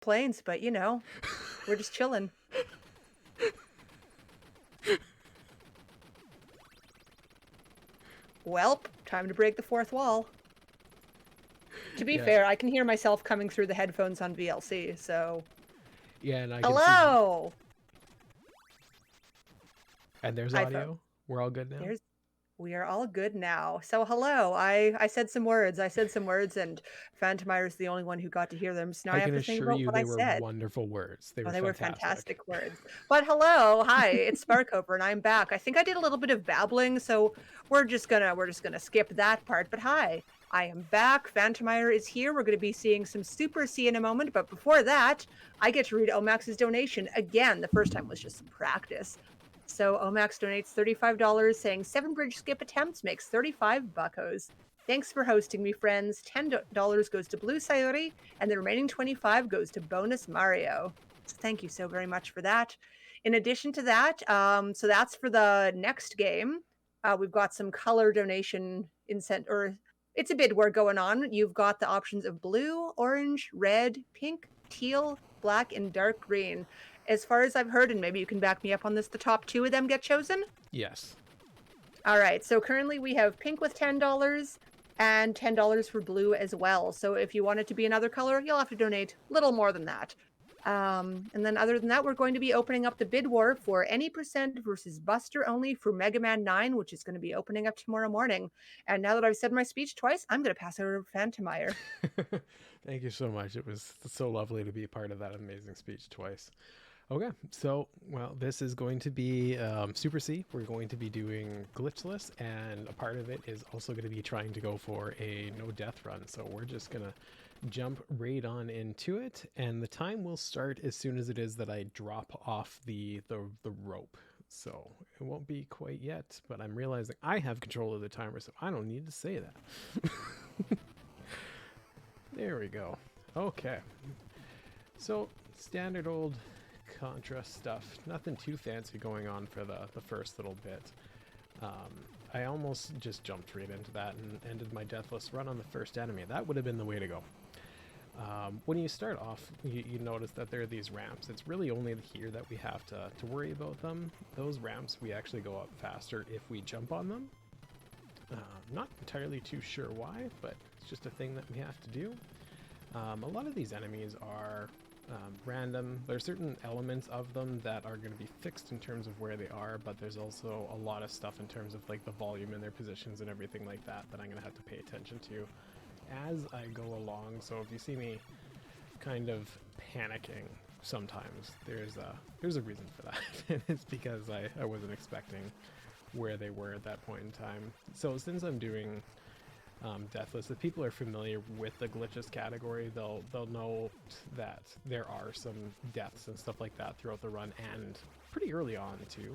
Plains, but you know, we're just chilling. Welp, time to break the fourth wall. To be Yeah, fair, I can hear myself coming through the headphones on VLC, so... yeah, and I can see. Hello! And there's Hi, folks. audio. We're all good now. There's... We are all good now. So hello, I said some words. I said some words, and Phantomire is the only one who got to hear them, so now I I have can to think assure about you what I they were said. wonderful words. They Oh, were they were fantastic. fantastic words. But hello, hi, it's Sparkover, and I'm back. I think I did a little bit of babbling, so we're just gonna skip that part. But hi, I am back. Phantomire is here. We're gonna be seeing some Super C in a moment, but before that, I get to read Omax's donation again. The first time was just some practice. So Omax donates $35, saying 7 bridge skip attempts makes 35 buckos. Thanks for hosting me, friends. $10 goes to Blue Sayuri, and the remaining 25 goes to Bonus Mario. So thank you so very much for that. In addition to that, so that's for the next game. We've got some color donation or it's a bid war going on. You've got the options of blue, orange, red, pink, teal, black, and dark green. As far as I've heard, and maybe you can back me up on this, the top 2 of them get chosen. Yes. All right, so currently we have pink with $10 and $10 for blue as well. So if you want it to be another color, you'll have to donate a little more than that. And then other than that, we're going to be opening up the bid war for any percent versus Buster only for Mega Man 9, which is going to be opening up tomorrow morning. And now that I've said my speech twice, I'm going to pass it over to Phantomire. Thank you so much. It was so lovely to be a part of that amazing speech twice. Okay, so, well, this is going to be Super C. We're going to be doing Glitchless, and a part of it is also going to be trying to go for a no death run. So we're just going to jump right on into it, and the time will start as soon as it is that I drop off the rope. So it won't be quite yet, but I'm realizing I have control of the timer, so I don't need to say that. There we go. Okay. So, standard old Contra stuff. Nothing too fancy going on for the first little bit. I almost just jumped right into that and ended my deathless run on the first enemy. That would have been the way to go. When you start off, you notice that there are these ramps. It's really only here that we have to worry about them. Those ramps, we actually go up faster if we jump on them. Not entirely too sure why, but it's just a thing that we have to do. A lot of these enemies are random. There are certain elements of them that are going to be fixed in terms of where they are, but there's also a lot of stuff in terms of like the volume and their positions and everything like that that I'm going to have to pay attention to as I go along. So if you see me kind of panicking sometimes, there's a reason for that. And it's because I wasn't expecting where they were at that point in time. So since I'm doing Deathless, if people are familiar with the glitches category, they'll know that there are some deaths and stuff like that throughout the run, and pretty early on too.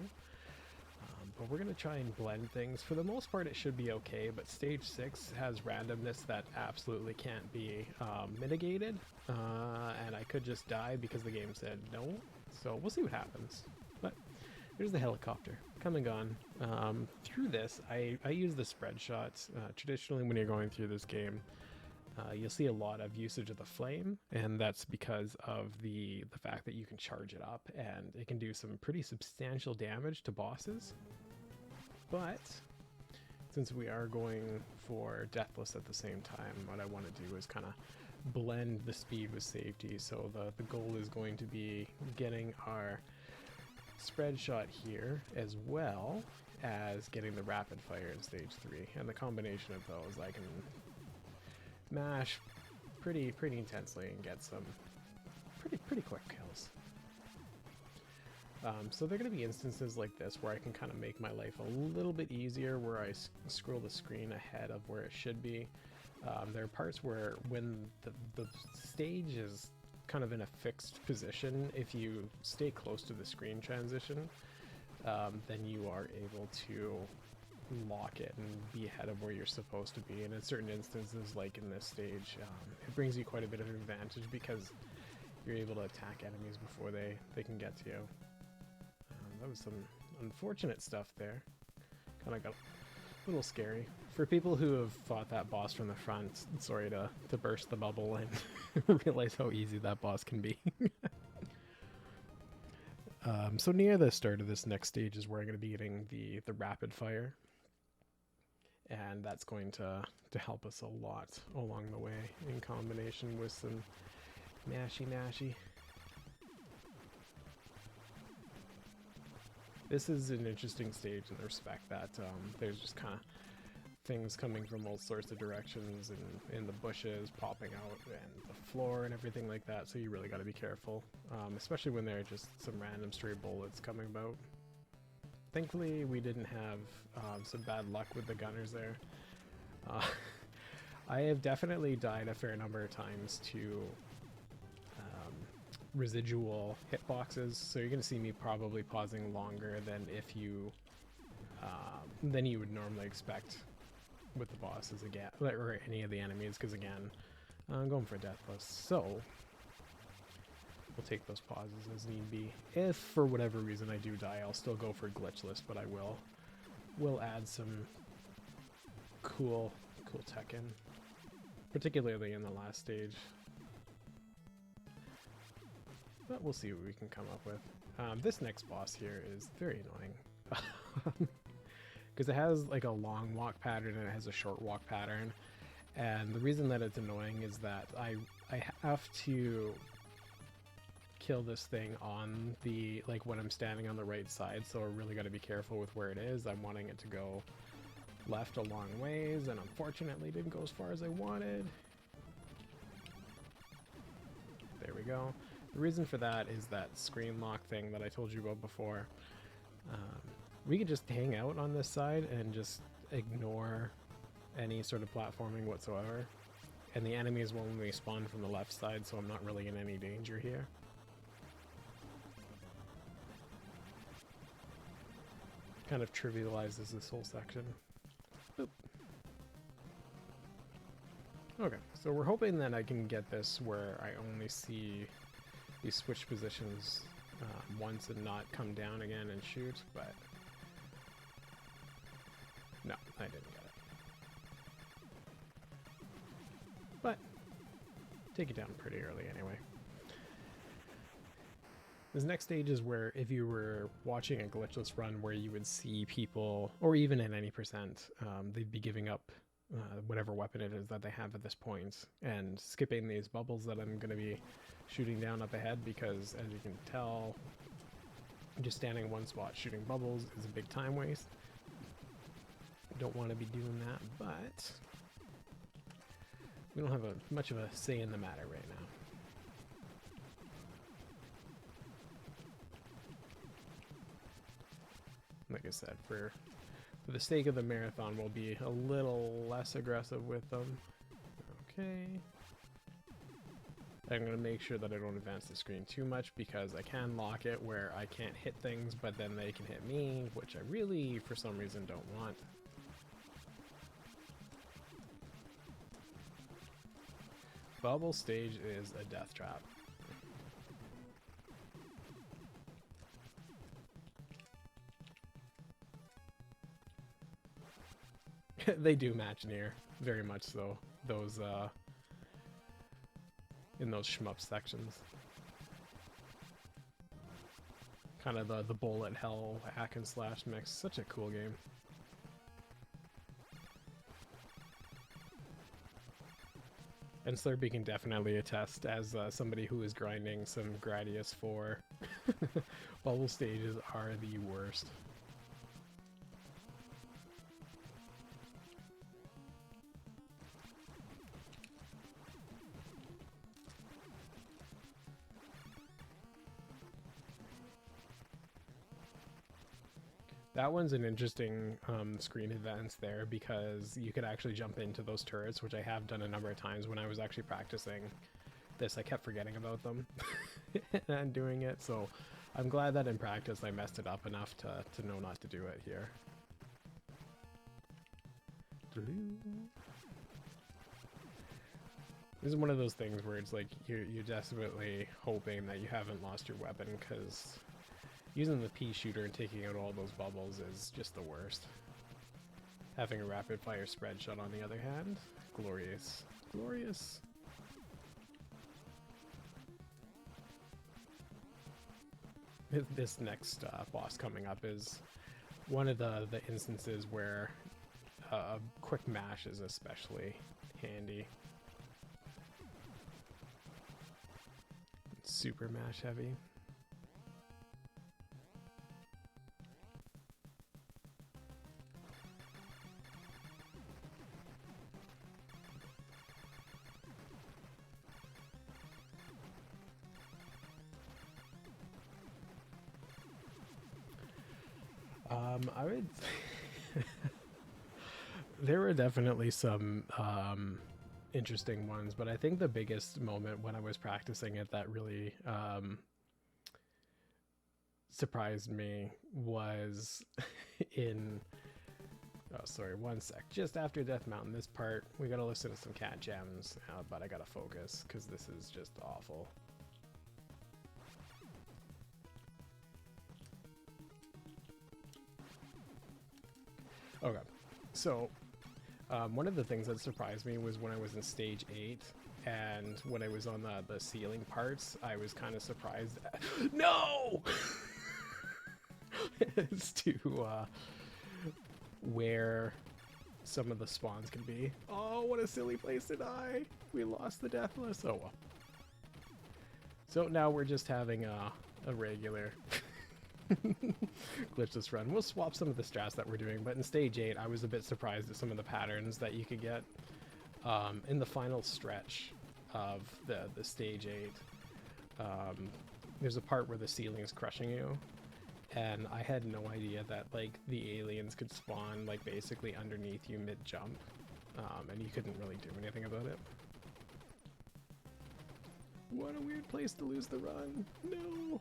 But we're going to try and blend things. For the most part, it should be okay, but stage 6 has randomness that absolutely can't be mitigated, and I could just die because the game said no, so we'll see what happens. But there's the helicopter. Come and gone. Through this, I use the spread shots. Traditionally, when you're going through this game, you'll see a lot of usage of the flame, and that's because of the fact that you can charge it up, and it can do some pretty substantial damage to bosses. But since we are going for Deathless at the same time, what I want to do is kind of blend the speed with safety. So the goal is going to be getting our spread shot here, as well as getting the rapid fire in stage 3, and the combination of those I can mash pretty intensely and get some pretty quick kills. So there are going to be instances like this where I can kind of make my life a little bit easier, where I scroll the screen ahead of where it should be. There are parts where when the stage is kind of in a fixed position, if you stay close to the screen transition, then you are able to lock it and be ahead of where you're supposed to be. And in certain instances, like in this stage, it brings you quite a bit of advantage because you're able to attack enemies before they can get to you. That was some unfortunate stuff there. Kind of got little scary. For people who have fought that boss from the front, sorry to burst the bubble and realize how easy that boss can be. So near the start of this next stage is where I'm going to be getting the rapid fire. And that's going to help us a lot along the way in combination with some mashy. This is an interesting stage in the respect that there's just kind of things coming from all sorts of directions and in the bushes popping out and the floor and everything like that, so you really got to be careful, especially when there are just some random stray bullets coming about. Thankfully we didn't have some bad luck with the gunners there. I have definitely died a fair number of times to residual hitboxes, so you're going to see me probably pausing longer than if you than you would normally expect with the bosses again, or any of the enemies, because again, I'm going for Deathless, so we'll take those pauses as need be. If for whatever reason I do die, I'll still go for Glitchless, but I will add some cool tech in, particularly in the last stage. But we'll see what we can come up with. This next boss here is very annoying. Because it has like a long walk pattern and it has a short walk pattern. And the reason that it's annoying is that I have to kill this thing on the, like when I'm standing on the right side, so I really got to be careful with where it is. I'm wanting it to go left a long ways, and unfortunately didn't go as far as I wanted. There we go. The reason for that is that screen lock thing that I told you about before. We could just hang out on this side and just ignore any sort of platforming whatsoever. And the enemies will only spawn from the left side, so I'm not really in any danger here. Kind of trivializes this whole section. Boop. Okay, so we're hoping that I can get this where I only see these switch positions once and not come down again and shoot, but no, I didn't get it. But take it down pretty early anyway. This next stage is where if you were watching a glitchless run where you would see people, or even in any percent, they'd be giving up whatever weapon it is that they have at this point and skipping these bubbles that I'm going to be shooting down up ahead, because as you can tell, just standing in one spot shooting bubbles is a big time waste. Don't want to be doing that, but we don't have much of a say in the matter right now. Like I said, for the sake of the marathon, we'll be a little less aggressive with them. Okay. I'm going to make sure that I don't advance the screen too much, because I can lock it where I can't hit things, but then they can hit me, which I really, for some reason, don't want. Bubble stage is a death trap. They do match near, very much so. Those, in those shmup sections. Kind of the bullet hell hack and slash mix. Such a cool game. And Slurpy can definitely attest, as somebody who is grinding some Gradius 4. Bubble stages are the worst. That one's an interesting screen advance there, because you could actually jump into those turrets, which I have done a number of times when I was actually practicing this. I kept forgetting about them and doing it, so I'm glad that in practice I messed it up enough to know not to do it here. This is one of those things where it's like you're desperately hoping that you haven't lost your weapon, because using the pea shooter and taking out all those bubbles is just the worst. Having a rapid fire spread shot on the other hand, glorious. Glorious. This next boss coming up is one of the instances where a quick mash is especially handy. Super mash heavy. I would. There were definitely some interesting ones, but I think the biggest moment when I was practicing it that really surprised me was in. Oh, sorry, one sec. Just after Death Mountain, this part, we gotta listen to some cat gems, but I gotta focus because this is just awful. Okay, so one of the things that surprised me was when I was in stage 8 and when I was on the ceiling parts, I was kind of surprised. No! As to where some of the spawns can be. Oh, what a silly place to die! We lost the Deathless. Oh well. So now we're just having a regular glitchless run. We'll swap some of the strats that we're doing, but in stage 8 I was a bit surprised at some of the patterns that you could get in the final stretch of the stage 8. There's a part where the ceiling is crushing you, and I had no idea that like the aliens could spawn like basically underneath you mid-jump, and you couldn't really do anything about it. What a weird place to lose the run. No.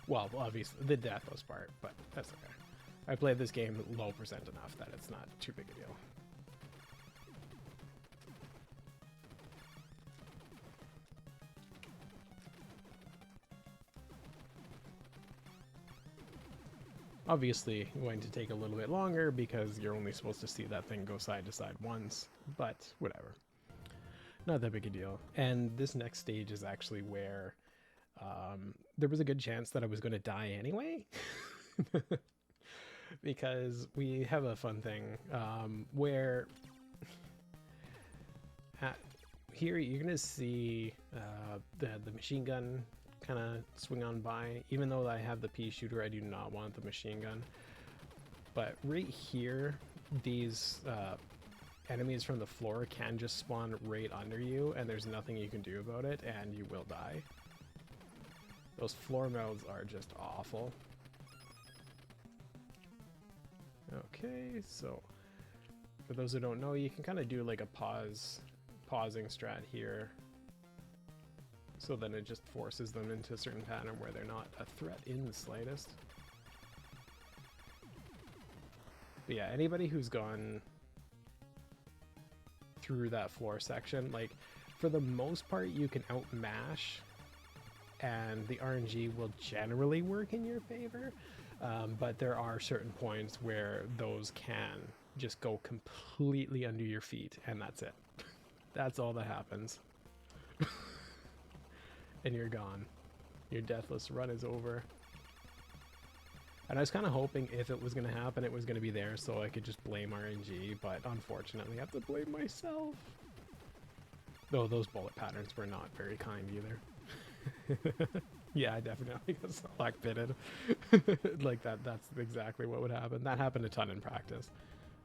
Well, obviously, the Deathless part, but that's okay. I played this game low percent enough that it's not too big a deal. Obviously, going to take a little bit longer because you're only supposed to see that thing go side to side once, but whatever. Not that big a deal. And this next stage is actually where there was a good chance that I was going to die anyway. Because we have a fun thing where here you're going to see the machine gun kind of swing on by. Even though I have the pea shooter, I do not want the machine gun. But right here, these enemies from the floor can just spawn right under you, and there's nothing you can do about it, and you will die. Those floor mouths are just awful. Okay, so for those who don't know, you can kind of do like a pausing strat here. So then it just forces them into a certain pattern where they're not a threat in the slightest. But yeah, anybody who's gone through that floor section, like for the most part you can outmash and the RNG will generally work in your favor, but there are certain points where those can just go completely under your feet, and that's it. That's all that happens. And you're gone. Your Deathless run is over. And I was kind of hoping if it was going to happen, it was going to be there so I could just blame RNG, but unfortunately I have to blame myself. Though those bullet patterns were not very kind either. Yeah, I definitely got select pitted. Like that's exactly what would happen. That happened a ton in practice.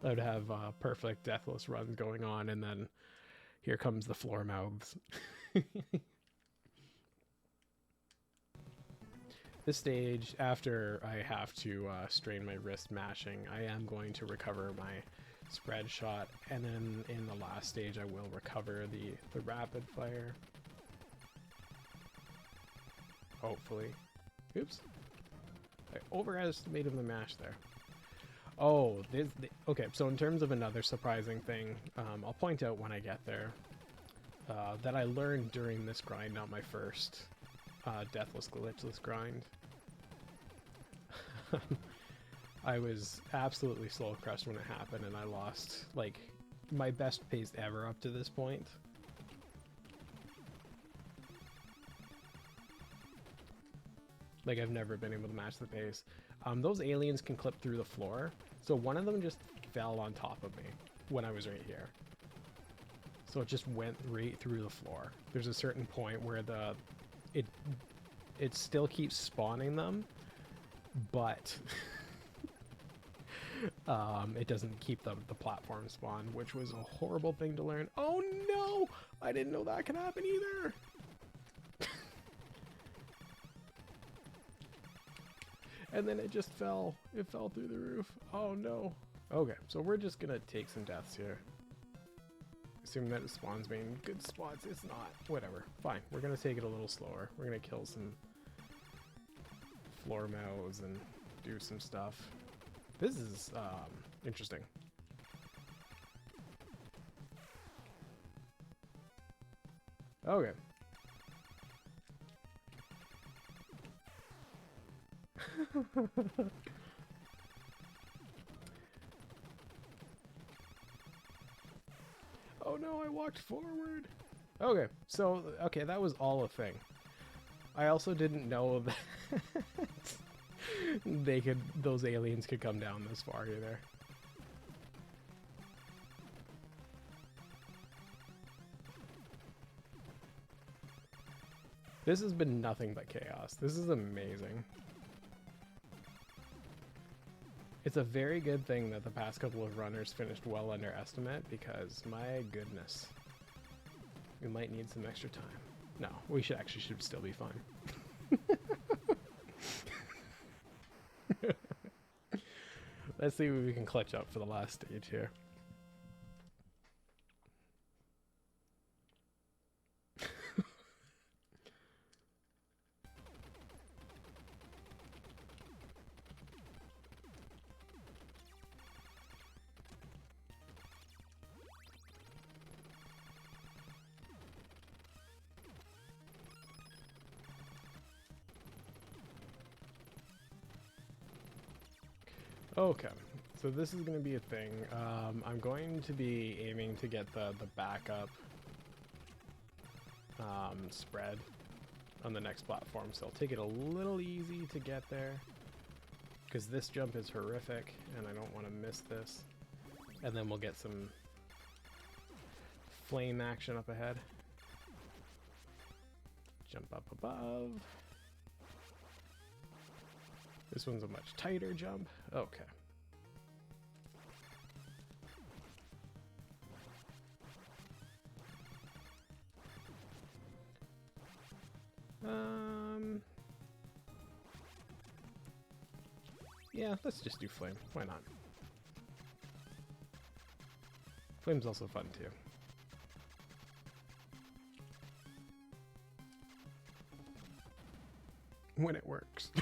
I would have perfect Deathless runs going on, and then here comes the floor mouths. This stage, after I have to strain my wrist mashing, I am going to recover my spread shot, and then in the last stage I will recover the rapid fire. Hopefully. Oops. I overestimated the mash there. Oh, okay, so in terms of another surprising thing, I'll point out when I get there, that I learned during this grind, not my first Deathless Glitchless grind. I was absolutely soul crushed when it happened, and I lost, like, my best pace ever up to this point. Like, I've never been able to match the pace. Those aliens can clip through the floor, so one of them just fell on top of me when I was right here. So it just went right through the floor. There's a certain point where it still keeps spawning them, but it doesn't keep the platform spawn, which was a horrible thing to learn. Oh no! I didn't know that could happen either! And then it just fell. It fell through the roof. Oh no. Okay, so we're just gonna take some deaths here. Assuming that it spawns me in good spots. It's not. Whatever. Fine. We're gonna take it a little slower. We're gonna kill some floor mouths and do some stuff. This is interesting. Okay. Oh no, I walked forward. Okay, so, okay, that was all a thing. I also didn't know that those aliens could come down this far either. This has been nothing but chaos. This is amazing. It's a very good thing that the past couple of runners finished well under estimate, because my goodness, we might need some extra time. No, we should still be fine. Let's see what we can clutch up for the last stage here. Okay, so this is going to be a thing. I'm going to be aiming to get the backup spread on the next platform, so I'll take it a little easy to get there, because this jump is horrific and I don't want to miss this. And then we'll get some flame action up ahead. Jump up above. This one's a much tighter jump. Okay. Yeah, let's just do flame. Why not? Flame's also fun too. When it works.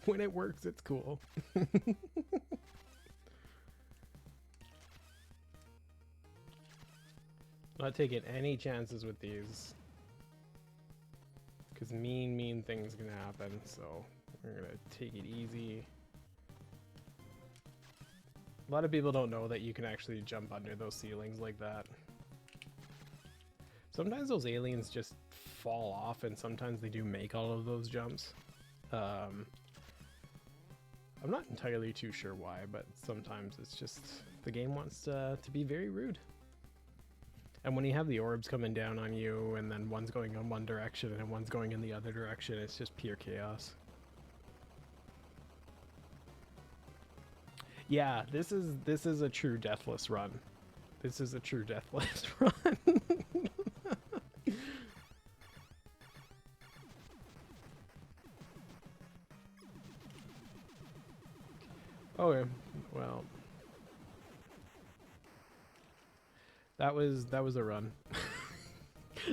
When it works, it's cool. Not taking any chances with these, because mean things can happen, so we're gonna take it easy. A lot of people don't know that you can actually jump under those ceilings like that. Sometimes those aliens just fall off, and sometimes they do make all of those jumps. I'm not entirely too sure why, but sometimes it's just the game wants to be very rude. And when you have the orbs coming down on you, and then one's going in one direction and one's going in the other direction, it's just pure chaos. Yeah, this is a true deathless run. This is a true deathless run. Okay, well, that was a run.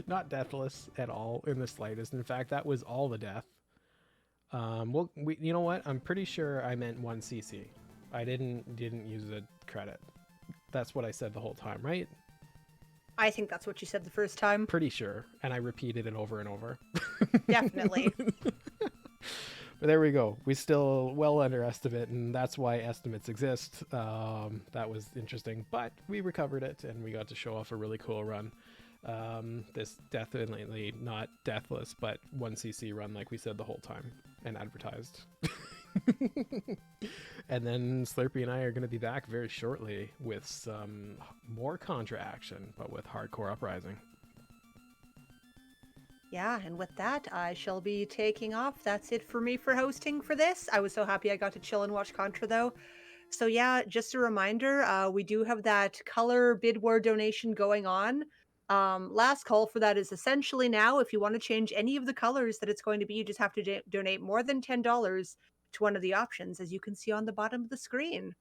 Not deathless at all in the slightest. In fact, that was all the death. Well, you know what? I'm pretty sure I meant 1 CC. I didn't use a credit. That's what I said the whole time, right? I think that's what you said the first time. Pretty sure, and I repeated it over and over. Definitely. But there we go. We still well underestimate, and that's why estimates exist. That was interesting, but we recovered it, and we got to show off a really cool run. This definitely not deathless, but 1cc run, like we said the whole time and advertised. And then Slurpee and I are going to be back very shortly with some more Contra action, but with Hardcore Uprising. Yeah, and with that, I shall be taking off. That's it for me for hosting for this. I was so happy I got to chill and watch Contra though. So yeah, just a reminder, we do have that color bid war donation going on. Last call for that is essentially now. If you want to change any of the colors that it's going to be, you just have to donate more than $10 to one of the options, as you can see on the bottom of the screen.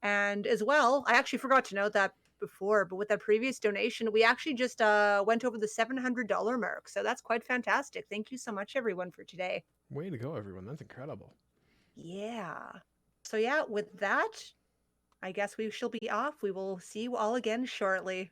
And as well, I actually forgot to note that before, but with that previous donation, we actually just went over the $700 mark. So that's quite fantastic. Thank you so much, everyone, for today. Way to go, everyone. That's incredible. Yeah. So, yeah, with that, I guess we shall be off. We will see you all again shortly.